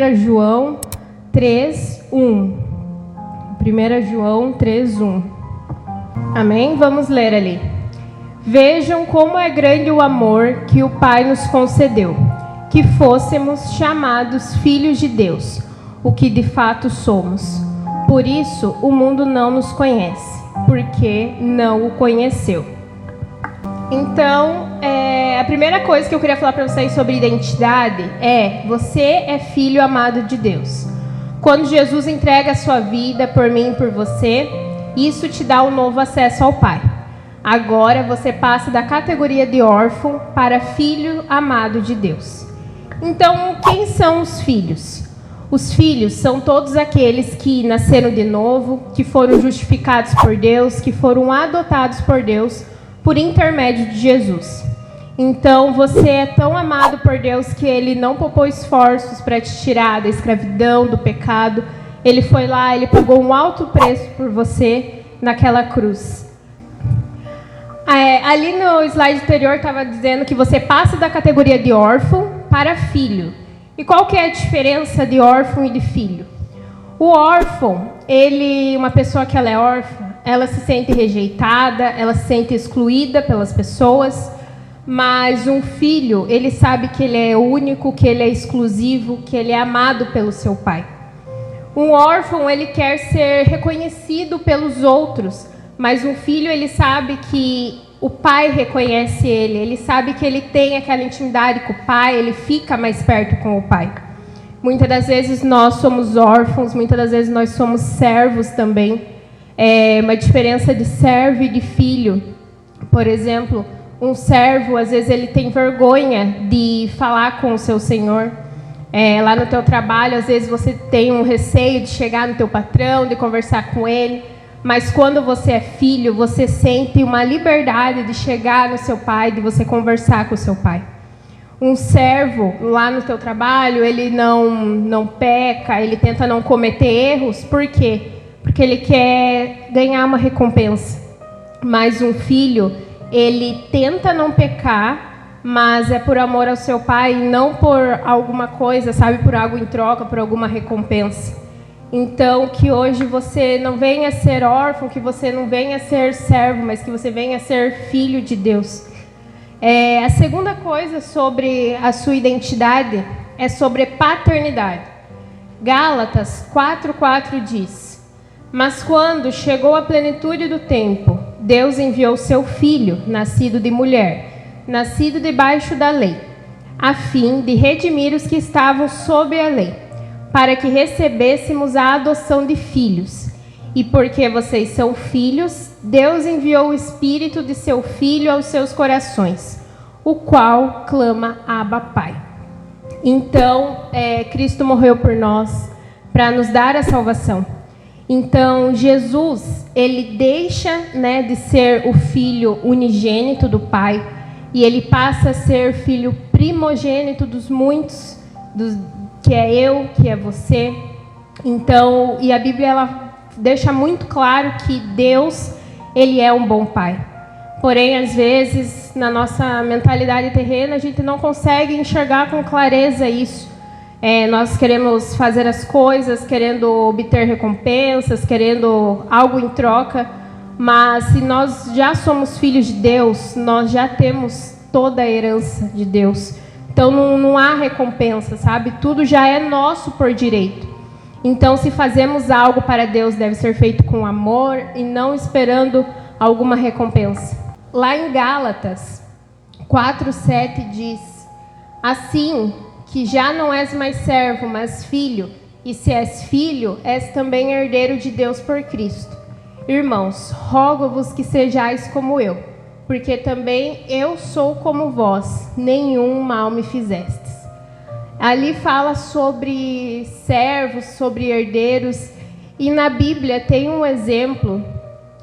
1 João 3:1. 1 João 3:1. Amém? Vamos ler ali. Vejam como é grande o amor que o Pai nos concedeu, que fôssemos chamados filhos de Deus, o que de fato somos. Por isso o mundo não nos conhece, porque não o conheceu. Então, a primeira coisa que eu queria falar para vocês sobre identidade é: você é filho amado de Deus. Quando Jesus entrega a sua vida por mim e por você, isso te dá um novo acesso ao Pai. Agora você passa da categoria de órfão para filho amado de Deus. Então, quem são os filhos? Os filhos são todos aqueles que nasceram de novo, que foram justificados por Deus, que foram adotados por Deus por intermédio de Jesus. Então, você é tão amado por Deus que Ele não poupou esforços para te tirar da escravidão, do pecado. Ele foi lá, Ele pagou um alto preço por você naquela cruz. Ali no slide anterior estava dizendo que você passa da categoria de órfão para filho. E qual que é a diferença de órfão e de filho? O órfão, uma pessoa que ela é órfã, ela se sente rejeitada, ela se sente excluída pelas pessoas, mas um filho, ele sabe que ele é único, que ele é exclusivo, que ele é amado pelo seu pai. Um órfão, ele quer ser reconhecido pelos outros, mas um filho, ele sabe que o pai reconhece ele sabe que ele tem aquela intimidade com o pai, ele fica mais perto com o pai. Muitas das vezes nós somos órfãos, muitas das vezes nós somos servos também. É uma diferença de servo e de filho. Por exemplo, um servo, às vezes, ele tem vergonha de falar com o seu senhor. Lá no teu trabalho, às vezes, você tem um receio de chegar no teu patrão, de conversar com ele. Mas quando você é filho, você sente uma liberdade de chegar no seu pai, de você conversar com o seu pai. Um servo, lá no teu trabalho, ele não peca, ele tenta não cometer erros. Por quê? Porque ele quer ganhar uma recompensa. Mas um filho, ele tenta não pecar, mas é por amor ao seu pai, não por alguma coisa, sabe? Por algo em troca, por alguma recompensa. Então, que hoje você não venha ser órfão, que você não venha ser servo, mas que você venha ser filho de Deus. A segunda coisa sobre a sua identidade é sobre paternidade. Gálatas 4:4 diz: Mas quando chegou a plenitude do tempo, Deus enviou seu Filho, nascido de mulher, nascido debaixo da lei, a fim de redimir os que estavam sob a lei, para que recebêssemos a adoção de filhos. E porque vocês são filhos, Deus enviou o Espírito de seu Filho aos seus corações, o qual clama Abba, Pai. Então, Cristo morreu por nós para nos dar a salvação. Então, Jesus, ele deixa, de ser o Filho unigênito do Pai, e ele passa a ser filho primogênito dos muitos, que é eu, que é você. Então, e a Bíblia ela deixa muito claro que Deus, ele é um bom pai. Porém, às vezes, na nossa mentalidade terrena, a gente não consegue enxergar com clareza isso. Nós queremos fazer as coisas, querendo obter recompensas, querendo algo em troca, mas se nós já somos filhos de Deus, nós já temos toda a herança de Deus. Então não há recompensa, sabe? Tudo já é nosso por direito. Então, se fazemos algo para Deus, deve ser feito com amor e não esperando alguma recompensa. Lá em Gálatas 4:7 diz: Assim que já não és mais servo, mas filho, e se és filho, és também herdeiro de Deus por Cristo. Irmãos, rogo-vos que sejais como eu, porque também eu sou como vós, nenhum mal me fizestes. Ali fala sobre servos, sobre herdeiros, e na Bíblia tem um exemplo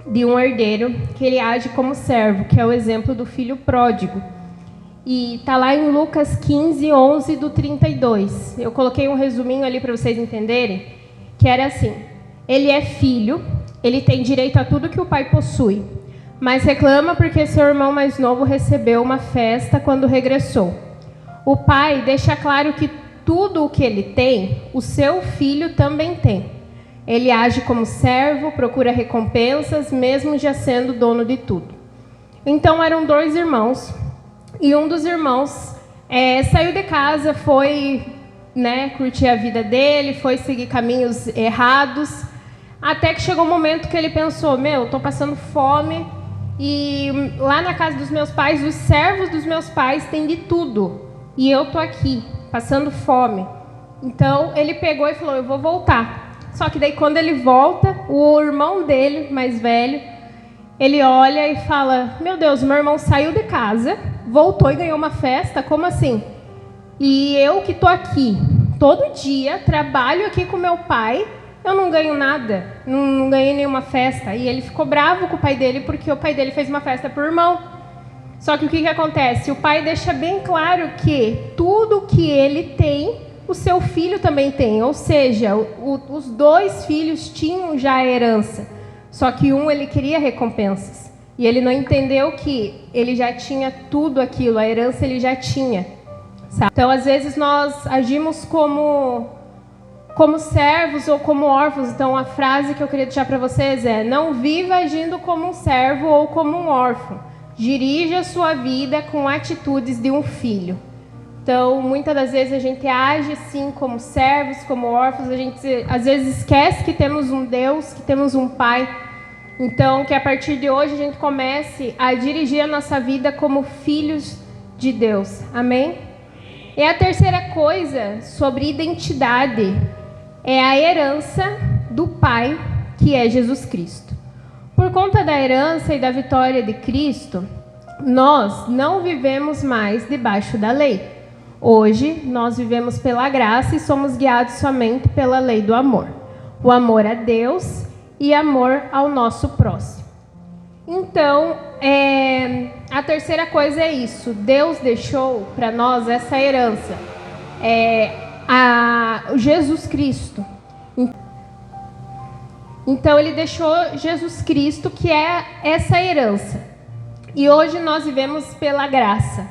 de um herdeiro que ele age como servo, que é o exemplo do filho pródigo. E está lá em Lucas 15:11 do 32. Eu coloquei um resuminho ali para vocês entenderem, que era assim: ele é filho, ele tem direito a tudo que o pai possui, mas reclama porque seu irmão mais novo recebeu uma festa quando regressou. O pai deixa claro que tudo o que ele tem, o seu filho também tem. Ele age como servo, procura recompensas, mesmo já sendo dono de tudo. Então eram 2 irmãos, e um dos irmãos saiu de casa, foi curtir a vida dele, foi seguir caminhos errados, até que chegou um momento que ele pensou, estou passando fome, e lá na casa dos meus pais, os servos dos meus pais têm de tudo, e eu estou aqui, passando fome. Então ele pegou e falou, eu vou voltar. Só que daí quando ele volta, o irmão dele, mais velho, ele olha e fala, meu Deus, meu irmão saiu de casa, voltou e ganhou uma festa, como assim? E eu que estou aqui, todo dia, trabalho aqui com meu pai, eu não ganho nada, não ganhei nenhuma festa. E ele ficou bravo com o pai dele, porque o pai dele fez uma festa para o irmão. Só que o que acontece? O pai deixa bem claro que tudo que ele tem, o seu filho também tem. Ou seja, os 2 filhos tinham já a herança. Só que um, ele queria recompensas. E ele não entendeu que ele já tinha tudo aquilo, a herança ele já tinha. Sabe? Então, às vezes, nós agimos como servos ou como órfãos. Então, a frase que eu queria deixar para vocês é, não viva agindo como um servo ou como um órfão. Dirija a sua vida com atitudes de um filho. Então, muitas das vezes a gente age sim como servos, como órfãos. A gente às vezes esquece que temos um Deus, que temos um Pai. Então, que a partir de hoje a gente comece a dirigir a nossa vida como filhos de Deus. Amém? E a terceira coisa sobre identidade é a herança do Pai, que é Jesus Cristo. Por conta da herança e da vitória de Cristo, nós não vivemos mais debaixo da lei. Hoje, nós vivemos pela graça e somos guiados somente pela lei do amor. O amor a Deus e amor ao nosso próximo. Então, a terceira coisa é isso. Deus deixou para nós essa herança. Jesus Cristo. Então, ele deixou Jesus Cristo, que é essa herança. E hoje nós vivemos pela graça.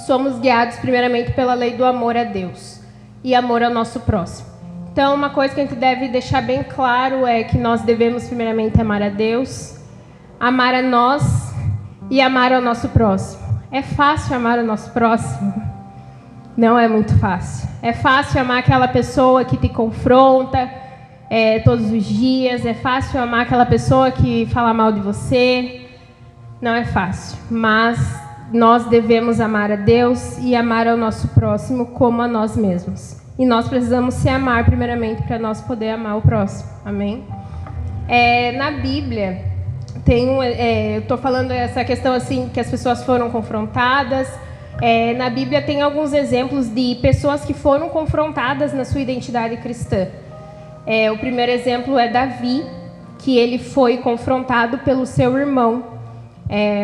Somos guiados primeiramente pela lei do amor a Deus e amor ao nosso próximo. Então, uma coisa que a gente deve deixar bem claro é que nós devemos primeiramente amar a Deus, amar a nós e amar ao nosso próximo. É fácil amar o nosso próximo? Não é muito fácil. É fácil amar aquela pessoa que te confronta todos os dias. É fácil amar aquela pessoa que fala mal de você. Não é fácil, mas nós devemos amar a Deus e amar ao nosso próximo como a nós mesmos. E nós precisamos se amar primeiramente para nós poder amar o próximo. Amém? Na Bíblia, eu estou falando essa questão assim, que as pessoas foram confrontadas. Na Bíblia tem alguns exemplos de pessoas que foram confrontadas na sua identidade cristã. O primeiro exemplo é Davi, que ele foi confrontado pelo seu irmão.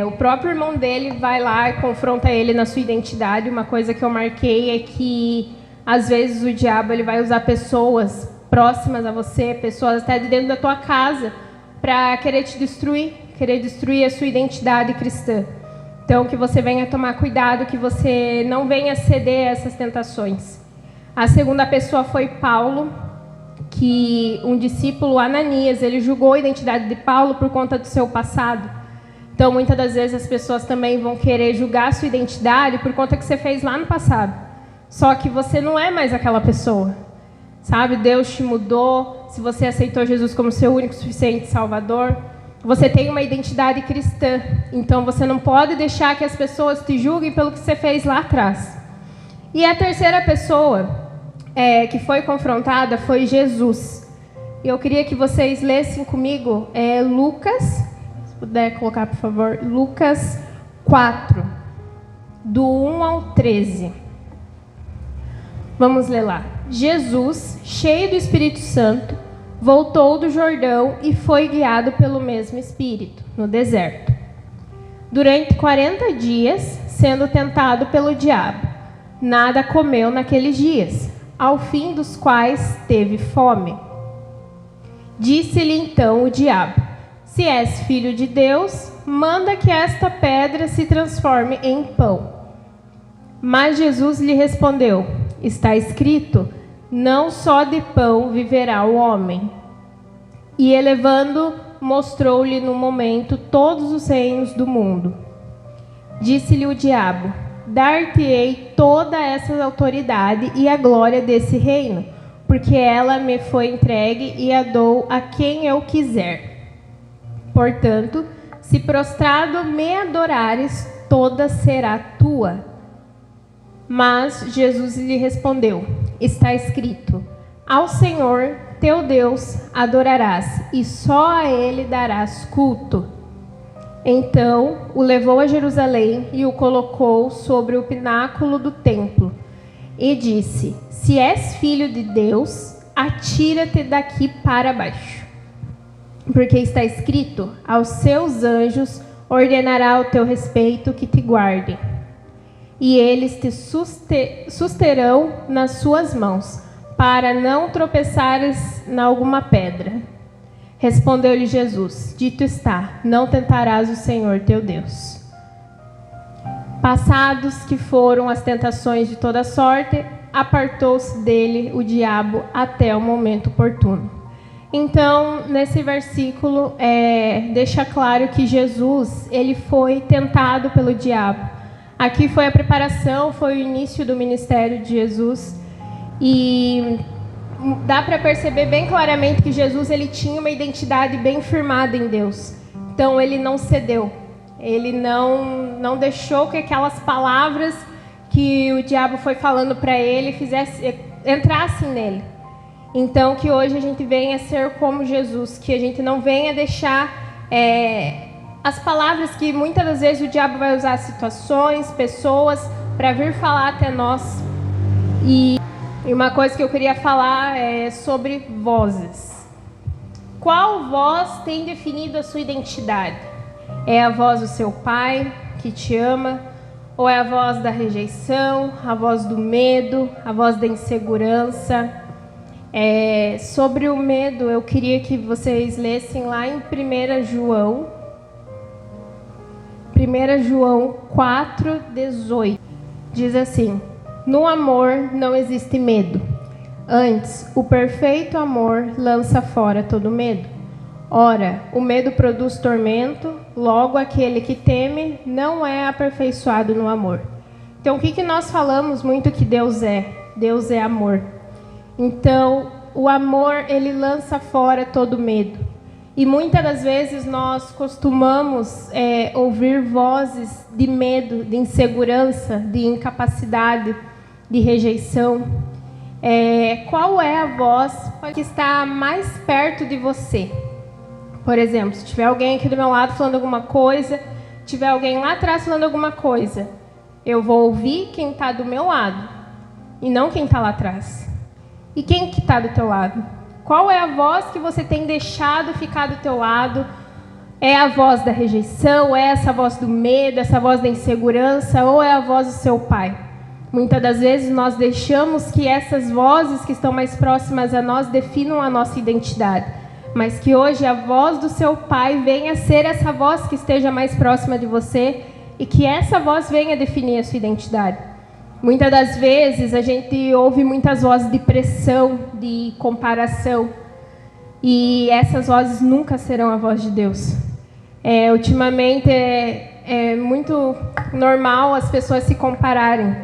O próprio irmão dele vai lá e confronta ele na sua identidade. Uma coisa que eu marquei é que, às vezes, o diabo ele vai usar pessoas próximas a você, pessoas até de dentro da tua casa, para querer te destruir, querer destruir a sua identidade cristã. Então, que você venha tomar cuidado, que você não venha ceder a essas tentações. A segunda pessoa foi Paulo, que um discípulo, Ananias, ele julgou a identidade de Paulo por conta do seu passado. Então, muitas das vezes as pessoas também vão querer julgar a sua identidade por conta que você fez lá no passado. Só que você não é mais aquela pessoa, sabe? Deus te mudou. Se você aceitou Jesus como seu único e suficiente Salvador, você tem uma identidade cristã. Então, você não pode deixar que as pessoas te julguem pelo que você fez lá atrás. E a terceira pessoa que foi confrontada foi Jesus. Eu queria que vocês lessem comigo Lucas, se puder colocar, por favor, Lucas 4, do 1 ao 13. Vamos ler lá. Jesus, cheio do Espírito Santo, voltou do Jordão e foi guiado pelo mesmo Espírito, no deserto. Durante 40 dias, sendo tentado pelo diabo, nada comeu naqueles dias, ao fim dos quais teve fome. Disse-lhe então o diabo: se és filho de Deus, manda que esta pedra se transforme em pão. Mas Jesus lhe respondeu: Está escrito: não só de pão viverá o homem. E elevando, mostrou-lhe no momento todos os reinos do mundo. Disse-lhe o diabo: dar-te-ei toda essa autoridade e a glória desse reino, porque ela me foi entregue e a dou a quem eu quiser. Portanto, se prostrado me adorares, toda será tua. Mas Jesus lhe respondeu: está escrito: ao Senhor teu Deus adorarás, e só a Ele darás culto. Então o levou a Jerusalém e o colocou sobre o pináculo do templo, e disse: se és filho de Deus, atira-te daqui para baixo. Porque está escrito: aos seus anjos ordenará ao teu respeito que te guardem, e eles te susterão nas suas mãos, para não tropeçares em alguma pedra. Respondeu-lhe Jesus: dito está, não tentarás o Senhor teu Deus. Passados que foram as tentações de toda sorte, apartou-se dele o diabo até o momento oportuno. Então, nesse versículo, deixa claro que Jesus, ele foi tentado pelo diabo. Aqui foi a preparação, foi o início do ministério de Jesus. E dá para perceber bem claramente que Jesus, ele tinha uma identidade bem firmada em Deus. Então, ele não cedeu. Ele não deixou que aquelas palavras que o diabo foi falando para ele entrassem nele. Então, que hoje a gente venha ser como Jesus, que a gente não venha deixar as palavras que muitas das vezes o diabo vai usar situações, pessoas, para vir falar até nós. E uma coisa que eu queria falar é sobre vozes. Qual voz tem definido a sua identidade? É a voz do seu pai, que te ama? Ou é a voz da rejeição, a voz do medo, a voz da insegurança? Sobre o medo, eu queria que vocês lessem lá em 1 João 4:18. Diz assim: no amor não existe medo. Antes, o perfeito amor lança fora todo medo. Ora, o medo produz tormento, logo aquele que teme não é aperfeiçoado no amor. Então, o que nós falamos muito que Deus é? Deus é amor. Então, o amor, ele lança fora todo medo. E muitas das vezes nós costumamos ouvir vozes de medo, de insegurança, de incapacidade, de rejeição. Qual é a voz que está mais perto de você? Por exemplo, se tiver alguém aqui do meu lado falando alguma coisa, tiver alguém lá atrás falando alguma coisa, eu vou ouvir quem está do meu lado e não quem está lá atrás. E quem que está do teu lado? Qual é a voz que você tem deixado ficar do teu lado? É a voz da rejeição? É essa voz do medo? Essa voz da insegurança? Ou é a voz do seu pai? Muitas das vezes nós deixamos que essas vozes que estão mais próximas a nós definam a nossa identidade. Mas que hoje a voz do seu pai venha ser essa voz que esteja mais próxima de você e que essa voz venha definir a sua identidade. Muitas das vezes a gente ouve muitas vozes de pressão, de comparação, e essas vozes nunca serão a voz de Deus. Ultimamente é muito normal as pessoas se compararem,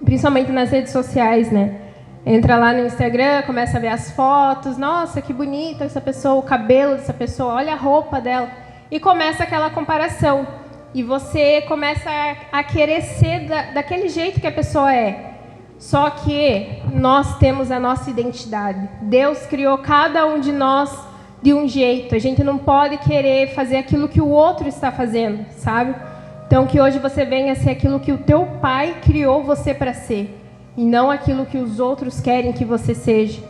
principalmente nas redes sociais, né? Entra lá no Instagram, começa a ver as fotos, nossa, que bonita essa pessoa, o cabelo dessa pessoa, olha a roupa dela, e começa aquela comparação. E você começa a querer ser daquele jeito que a pessoa é. Só que nós temos a nossa identidade. Deus criou cada um de nós de um jeito. A gente não pode querer fazer aquilo que o outro está fazendo, sabe? Então, que hoje você venha ser aquilo que o teu pai criou você para ser. E não aquilo que os outros querem que você seja.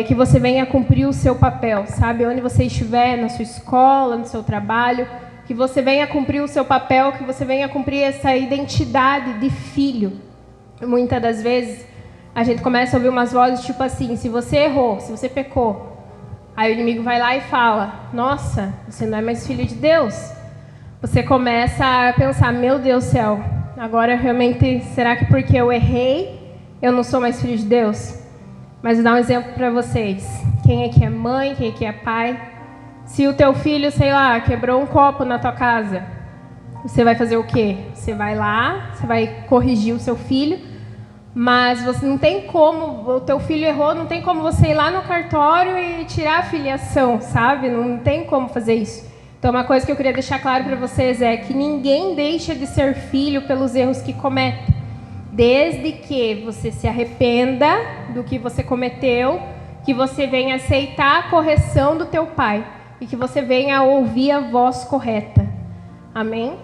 Que você venha cumprir o seu papel, sabe? Onde você estiver, na sua escola, no seu trabalho, que você venha cumprir o seu papel, que você venha cumprir essa identidade de filho. Muitas das vezes, a gente começa a ouvir umas vozes tipo assim: se você errou, se você pecou, aí o inimigo vai lá e fala: nossa, você não é mais filho de Deus. Você começa a pensar: meu Deus do céu, agora realmente, será que porque eu errei, eu não sou mais filho de Deus? Mas vou dar um exemplo para vocês. Quem é que é mãe, quem é que é pai? Se o teu filho, sei lá, quebrou um copo na tua casa, você vai fazer o quê? Você vai lá, você vai corrigir o seu filho, mas você não tem como, o teu filho errou, não tem como você ir lá no cartório e tirar a filiação, sabe? Não tem como fazer isso. Então, uma coisa que eu queria deixar claro para vocês é que ninguém deixa de ser filho pelos erros que comete. Desde que você se arrependa do que você cometeu, que você venha aceitar a correção do teu pai e que você venha ouvir a voz correta. Amém?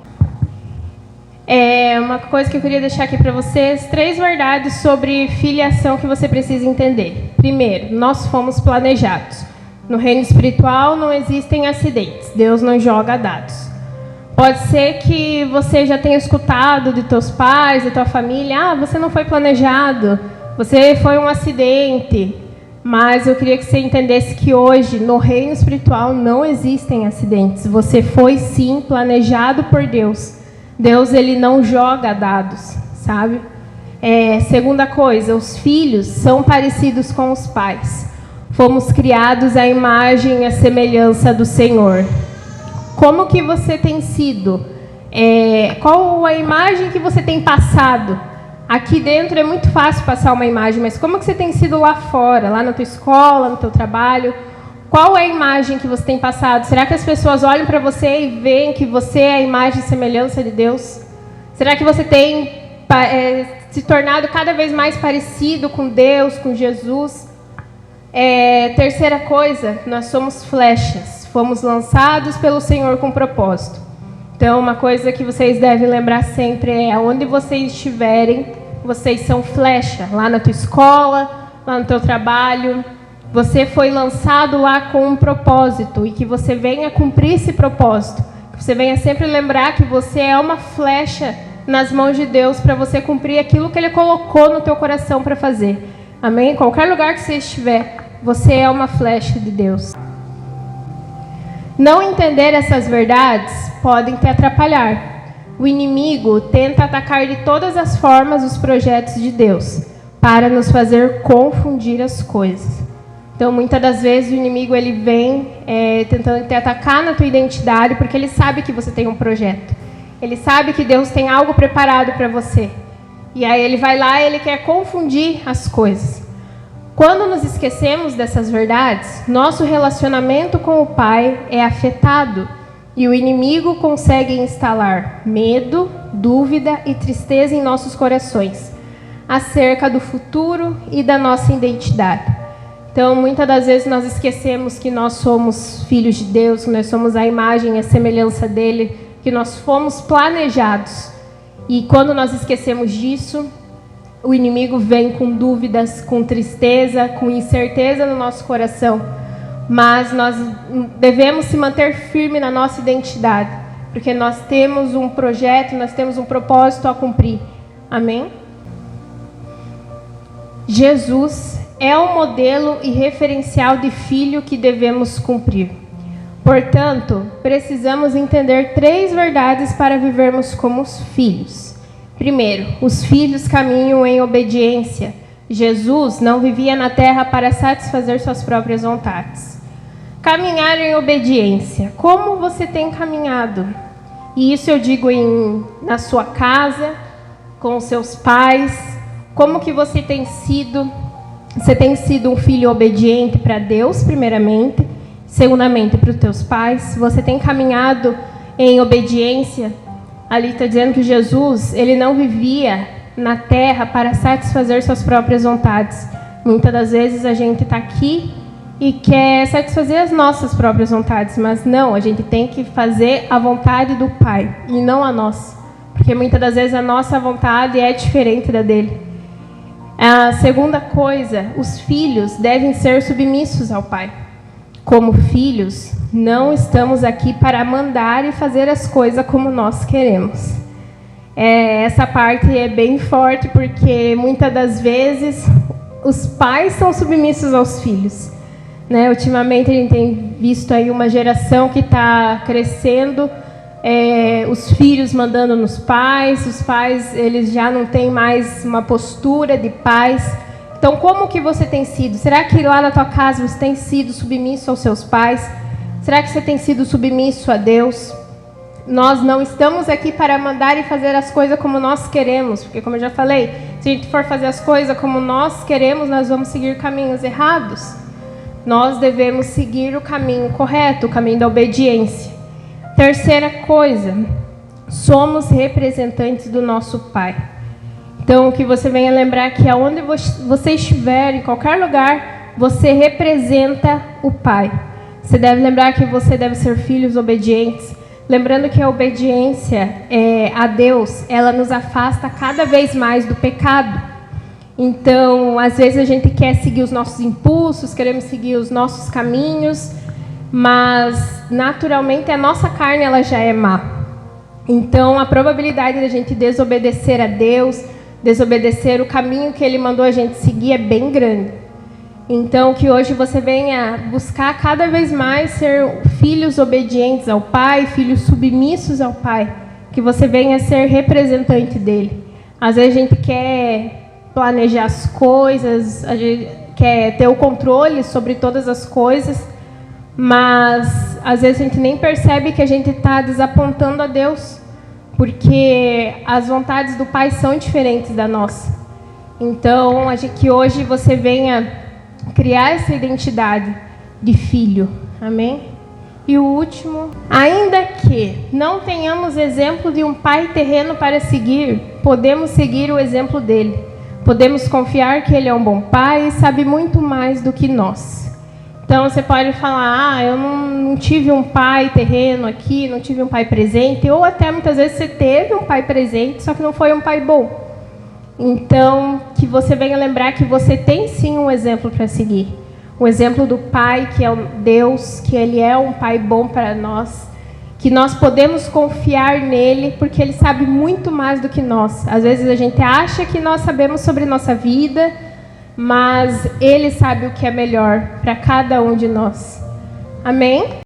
Uma coisa que eu queria deixar aqui para vocês, 3 verdades sobre filiação que você precisa entender. Primeiro, nós fomos planejados. No reino espiritual não existem acidentes, Deus não joga dados. Pode ser que você já tenha escutado de teus pais, de tua família, você não foi planejado, você foi um acidente. Mas eu queria que você entendesse que hoje, no reino espiritual, não existem acidentes. Você foi, sim, planejado por Deus. Deus, ele não joga dados, sabe? Segunda coisa, os filhos são parecidos com os pais. Fomos criados à imagem e à semelhança do Senhor. Como que você tem sido? Qual a imagem que você tem passado? Aqui dentro é muito fácil passar uma imagem, mas como que você tem sido lá fora, lá na tua escola, no teu trabalho? Qual é a imagem que você tem passado? Será que as pessoas olham para você e veem que você é a imagem e semelhança de Deus? Será que você tem se tornado cada vez mais parecido com Deus, com Jesus? Terceira coisa, nós somos flechas. Fomos lançados pelo Senhor com propósito. Então, uma coisa que vocês devem lembrar sempre é: onde vocês estiverem, vocês são flecha. Lá na tua escola, lá no teu trabalho. Você foi lançado lá com um propósito. E que você venha cumprir esse propósito. Que você venha sempre lembrar que você é uma flecha nas mãos de Deus para você cumprir aquilo que Ele colocou no teu coração para fazer. Amém? Em qualquer lugar que você estiver, você é uma flecha de Deus. Não entender essas verdades podem te atrapalhar. O inimigo tenta atacar de todas as formas os projetos de Deus para nos fazer confundir as coisas. Então, muitas das vezes o inimigo ele vem tentando te atacar na tua identidade porque ele sabe que você tem um projeto. Ele sabe que Deus tem algo preparado para você. E aí ele vai lá e ele quer confundir as coisas. Quando nos esquecemos dessas verdades, nosso relacionamento com o Pai é afetado e o inimigo consegue instalar medo, dúvida e tristeza em nossos corações acerca do futuro e da nossa identidade. Então, muitas das vezes nós esquecemos que nós somos filhos de Deus, que nós somos a imagem e a semelhança dele, que nós fomos planejados. E quando nós esquecemos disso, o inimigo vem com dúvidas, com tristeza, com incerteza no nosso coração. Mas nós devemos se manter firme na nossa identidade, porque nós temos um projeto, nós temos um propósito a cumprir. Amém? Jesus é o modelo e referencial de filho que devemos cumprir. Portanto, precisamos entender 3 verdades para vivermos como os filhos. Primeiro, os filhos caminham em obediência. Jesus não vivia na terra para satisfazer suas próprias vontades. Caminhar em obediência. Como você tem caminhado? E isso eu digo na sua casa, com os seus pais. Como que você tem sido? Você tem sido um filho obediente para Deus, primeiramente. Segundamente, para os teus pais. Você tem caminhado em obediência? Ali está dizendo que Jesus, ele não vivia na terra para satisfazer suas próprias vontades. Muitas das vezes a gente está aqui e quer satisfazer as nossas próprias vontades, mas não, a gente tem que fazer a vontade do Pai e não a nossa, porque muitas das vezes a nossa vontade é diferente da dele. A segunda coisa, os filhos devem ser submissos ao Pai. Como filhos, não estamos aqui para mandar e fazer as coisas como nós queremos. Essa parte é bem forte, porque muitas das vezes os pais são submissos aos filhos. Ultimamente a gente tem visto aí uma geração que está crescendo os filhos mandando nos pais, os pais eles já não têm mais uma postura de pais. Então, como que você tem sido? Será que lá na tua casa você tem sido submisso aos seus pais? Será que você tem sido submisso a Deus? Nós não estamos aqui para mandar e fazer as coisas como nós queremos, porque, como eu já falei, se a gente for fazer as coisas como nós queremos, nós vamos seguir caminhos errados. Nós devemos seguir o caminho correto, o caminho da obediência. Terceira coisa, somos representantes do nosso Pai. Então, que você venha lembrar que aonde você estiver, em qualquer lugar, você representa o Pai. Você deve lembrar que você deve ser filhos obedientes. Lembrando que a obediência a Deus, ela nos afasta cada vez mais do pecado. Então, às vezes a gente quer seguir os nossos impulsos, queremos seguir os nossos caminhos, mas naturalmente a nossa carne ela já é má. Então, a probabilidade da gente desobedecer a Deus, desobedecer o caminho que Ele mandou a gente seguir é bem grande. Então, que hoje você venha buscar cada vez mais ser filhos obedientes ao Pai, filhos submissos ao Pai. Que você venha ser representante dEle. Às vezes a gente quer planejar as coisas, a gente quer ter o controle sobre todas as coisas, mas às vezes a gente nem percebe que a gente está desapontando a Deus, porque as vontades do Pai são diferentes da nossa. Então, que hoje você venha criar essa identidade de filho. Amém? E o último, ainda que não tenhamos exemplo de um pai terreno para seguir, podemos seguir o exemplo dele. Podemos confiar que ele é um bom pai e sabe muito mais do que nós. Então você pode falar, eu não tive um pai terreno aqui, não tive um pai presente, ou até muitas vezes você teve um pai presente, só que não foi um pai bom. Então, que você venha lembrar que você tem sim um exemplo para seguir. O exemplo do Pai, que é o Deus, que Ele é um Pai bom para nós, que nós podemos confiar nele, porque Ele sabe muito mais do que nós. Às vezes a gente acha que nós sabemos sobre nossa vida, mas Ele sabe o que é melhor para cada um de nós. Amém?